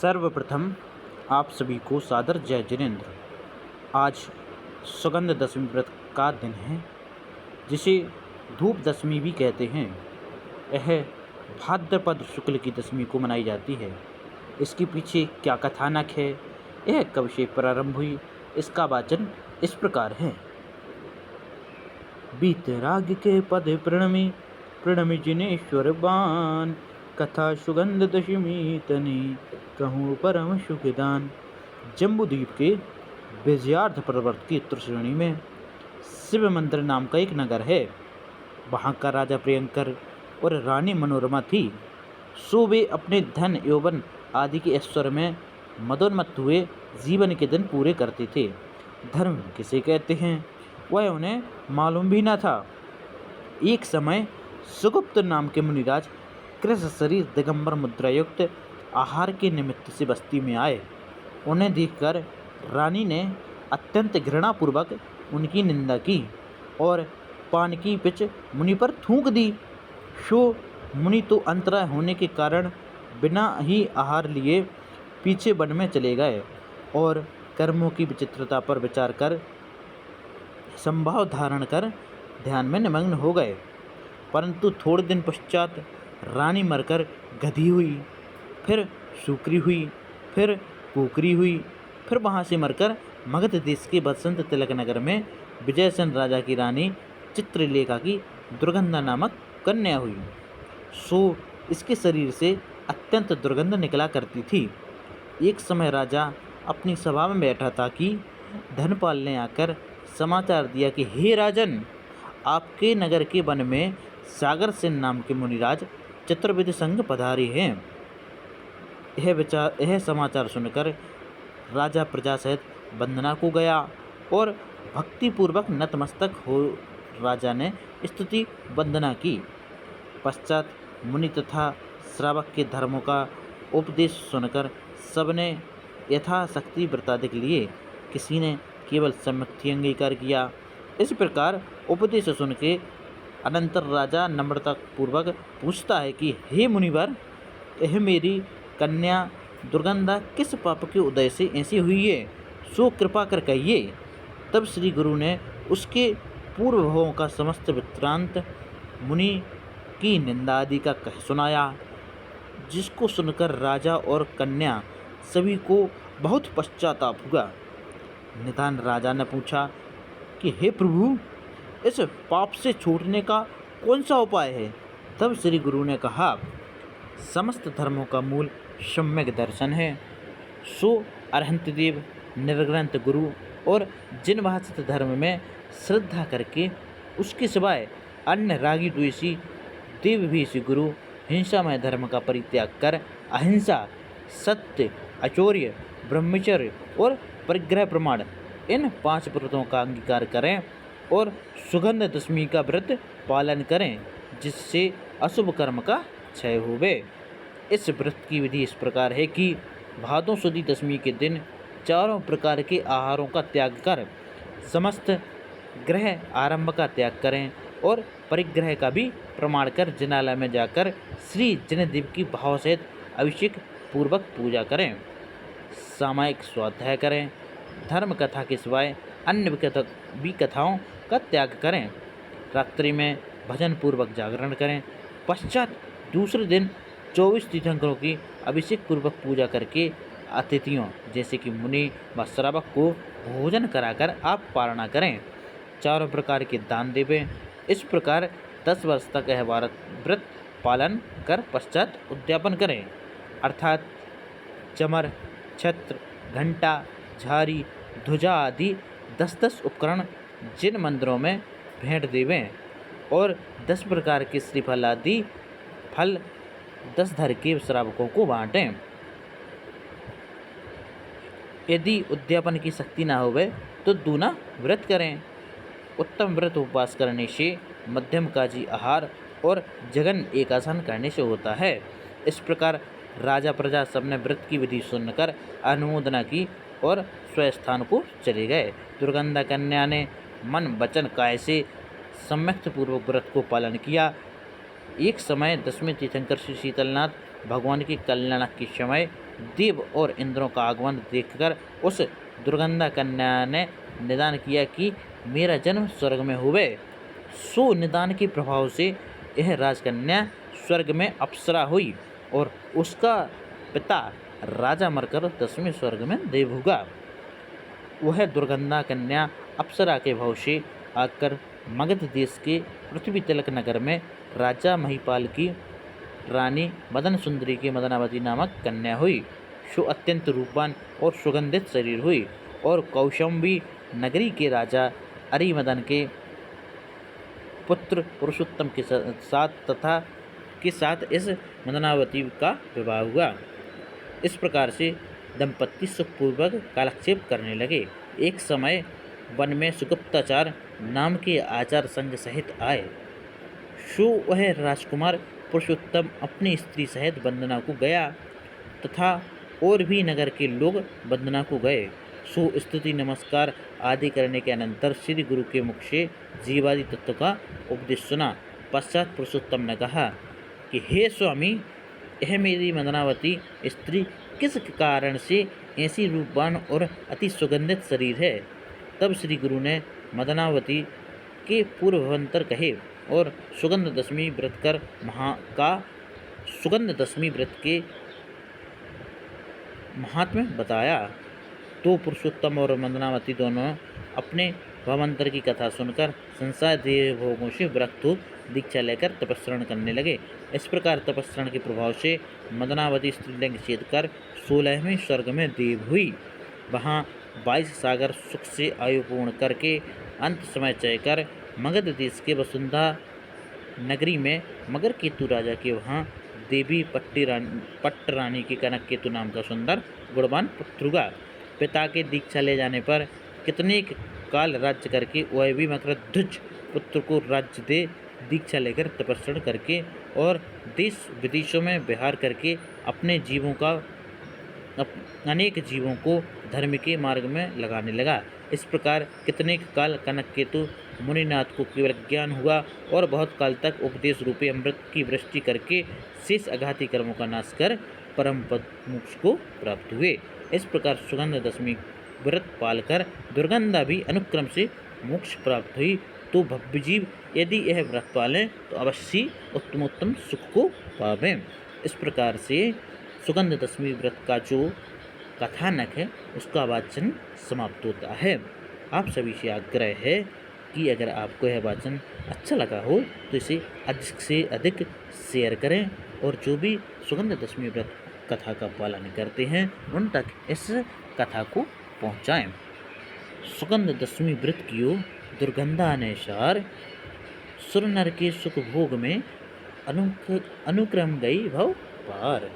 सर्वप्रथम आप सभी को सादर जय जिनेन्द्र। आज सुगंध दशमी व्रत का दिन है, जिसे धूप दशमी भी कहते हैं। यह भाद्रपद शुक्ल की दशमी को मनाई जाती है। इसके पीछे क्या कथानक है, यह कब से प्रारंभ हुई, इसका वाचन इस प्रकार है। बीतराग के पद प्रणमी प्रणमी जिनेश्वर बान, कथा सुगंध दशमी तनि कहूँ परम सुखदान। जम्बूद्वीप के विजयार्थ पर्वत की उत्तर श्रेणी में शिव मंदिर नाम का एक नगर है। वहाँ का राजा प्रियंकर और रानी मनोरमा थी। सो वे अपने धन यौवन आदि के ऐश्वर्य में मदोन्मत्त हुए जीवन के दिन पूरे करते थे। धर्म किसे कहते हैं, वह उन्हें मालूम भी न था। एक समय सुगुप्त नाम के मुनिराज कृष्ण शरीर दिगंबर मुद्रायुक्त आहार के निमित्त से बस्ती में आए। उन्हें देखकर रानी ने अत्यंत घृणापूर्वक उनकी निंदा की और पान की पिच मुनि पर थूक दी। सो मुनि तो अंतराय होने के कारण बिना ही आहार लिए पीछे वन में चले गए और कर्मों की विचित्रता पर विचार कर संभाव धारण कर ध्यान में निमग्न हो गए। परंतु थोड़े दिन पश्चात रानी मरकर गधी हुई, फिर सूकरी हुई, फिर कुकरी हुई, फिर वहाँ से मरकर मगध देश के बसंत तिलक नगर में विजयसेन राजा की रानी चित्रलेखा की दुर्गंधा नामक कन्या हुई। सो इसके शरीर से अत्यंत दुर्गंध निकला करती थी। एक समय राजा अपनी सभा में बैठा था कि धनपाल ने आकर समाचार दिया कि हे राजन, आपके नगर के वन में सागर सेन नाम के मुनिराज चतुर्विध संग पधारे हैं। यह समाचार सुनकर राजा प्रजा सहित वंदना को गया और भक्तिपूर्वक नतमस्तक हो राजा ने स्तुति वंदना की। पश्चात मुनि तथा श्रावक के धर्मों का उपदेश सुनकर सबने यथाशक्ति व्रताधिक लिए, किसी ने केवल सम्यक अंगीकार किया। इस प्रकार उपदेश सुन के अनंतर राजा नम्रता पूर्वक पूछता है कि हे मुनिवर, यह मेरी कन्या दुर्गंधा किस पाप के उदय से ऐसी हुई है, सो कृपा कर कहिए। तब श्री गुरु ने उसके पूर्व भवों का समस्त वृत्तांत मुनि की निंदा आदि का कह सुनाया, जिसको सुनकर राजा और कन्या सभी को बहुत पश्चाताप हुआ। निदान राजा ने पूछा कि हे प्रभु, इस पाप से छूटने का कौन सा उपाय है। तब श्री गुरु ने कहा, समस्त धर्मों का मूल सम्यक दर्शन है। सो अरहंत देव, निर्ग्रंथ गुरु और जिन भाषित धर्म में श्रद्धा करके उसके सिवाय अन्य रागी द्वेषी देवभीषी गुरु हिंसामय धर्म का परित्याग कर अहिंसा, सत्य, अचौर्य, ब्रह्मचर्य और परिग्रह प्रमाण इन 5 व्रतों का अंगीकार करें और सुगंध दशमी का व्रत पालन करें, जिससे अशुभ कर्म का क्षय होवे। इस व्रत की विधि इस प्रकार है कि भादों सुदी दशमी के दिन चारों प्रकार के आहारों का त्याग कर समस्त ग्रह आरंभ का त्याग करें और परिग्रह का भी प्रमाण कर जिनालय में जाकर श्री जिनदेव की भाव सहित अभिषेक पूर्वक पूजा करें। सामायिक स्वाध्याय करें। धर्म कथा के सिवाय अन्य भी कथाओं का त्याग करें। रात्रि में भजन पूर्वक जागरण करें। पश्चात दूसरे दिन 24 तीर्थंकरों की अभिषेक पूर्वक पूजा करके अतिथियों जैसे कि मुनि व श्रावक को भोजन कराकर आप पारणा करें। चारों प्रकार के दान देवें। इस प्रकार 10 वर्ष तक यह व्रत पालन कर पश्चात उद्यापन करें, अर्थात चमर, छत्र, घंटा, झारी, ध्वजा आदि 10-10 उपकरण जिन मंदिरों में भेंट देवें और 10 प्रकार के श्रीफल आदि फल 10 धर के श्रावकों को बांटें। यदि उद्यापन की शक्ति न होवे तो दूना व्रत करें। उत्तम व्रत उपवास करने से, मध्यम काजी आहार और जगन एकासन करने से होता है। इस प्रकार राजा प्रजा सबने व्रत की विधि सुनकर अनुमोदना की और स्वस्थान को चले गए। दुर्गंधा कन्या ने मन वचन काय से सम्यक पूर्वक व्रत को पालन किया। एक समय 10वें तीर्थंकर श्री शीतलनाथ भगवान के कल्याण के समय देव और इंद्रों का आगमन देखकर उस दुर्गंधा कन्या ने निदान किया कि मेरा जन्म स्वर्ग में हुए। सो निदान के प्रभाव से यह राजकन्या स्वर्ग में अप्सरा हुई और उसका पिता राजा मरकर 10वें स्वर्ग में देव हुआ। वह दुर्गंधा कन्या अप्सरा के भाव से आकर मगध देश के पृथ्वी तिलक नगर में राजा महिपाल की रानी मदन सुंदरी की मदनावती नामक कन्या हुई। सो अत्यंत रूपवान और सुगंधित शरीर हुई और कौशंबी नगरी के राजा अरिमदन के पुत्र पुरुषोत्तम के साथ इस मदनावती का विवाह हुआ। इस प्रकार से दंपति सुखपूर्वक कालक्षेप करने लगे। एक समय वन में सुगुप्ताचार नाम के आचार संघ सहित आए। सो वह राजकुमार पुरुषोत्तम अपनी स्त्री सहित वंदना को गया तथा और भी नगर के लोग वंदना को गए। सो स्तुति नमस्कार आदि करने के अनंतर श्री गुरु के मुख से जीवादि तत्व का उपदेश सुना। पश्चात पुरुषोत्तम ने कहा कि हे स्वामी, यह मेरी मदनावती स्त्री किस कारण से ऐसी रूपवान और अति सुगंधित शरीर है। तब श्री गुरु ने मदनावती के पूर्ववंतर कहे और सुगंध दशमी व्रत के महात्म्य बताया। तो पुरुषोत्तम और मदनावती दोनों अपने भवंतर की कथा सुनकर संसार देह भोगों से विरक्त हो दीक्षा लेकर तपस्रण करने लगे। इस प्रकार तपस्रण के प्रभाव से मदनावती स्त्रीलिंग छेद कर 16वें स्वर्ग में देव हुई। वहाँ 22 सागर सुख से आयु पूर्ण करके अंत समय चय कर मगध देश के वसुंधा नगरी में मगर केतु राजा के वहाँ देवी पट्ट रानी के कनक केतु नाम का सुंदर गुणवान पुत्र हुआ। पिता के दीक्षा ले जाने पर कितने काल राज्य करके वह भी मकरध्वज पुत्र को राज्य दे दीक्षा लेकर तपस्या करके और देश विदेशों में विहार करके अनेक जीवों को धर्म के मार्ग में लगाने लगा। इस प्रकार कितने काल कनक केतु मुनिनाथ को केवल ज्ञान हुआ और बहुत काल तक उपदेश रूपी अमृत की वृष्टि करके शेष अघाती कर्मों का नाश कर परम पद मोक्ष को प्राप्त हुए। इस प्रकार सुगंध दशमी व्रत पालकर दुर्गंधा भी अनुक्रम से मोक्ष प्राप्त हुई। तो भव्य जीव यदि यह व्रत पालें तो अवश्य उत्तमोत्तम सुख को पावें। इस प्रकार से सुगंध दशमी व्रत का जो कथानक है उसका वाचन समाप्त होता है। आप सभी से आग्रह है कि अगर आपको यह वाचन अच्छा लगा हो तो इसे अधिक से अधिक शेयर करें और जो भी सुगंध दशमी व्रत कथा का पालन करते हैं उन तक इस कथा को पहुँचाएँ। सुगंध दशमी व्रत कियो दुर्गंधा ने सार, सुर नर के सुख भोग में अनुक्रम गई भव पार।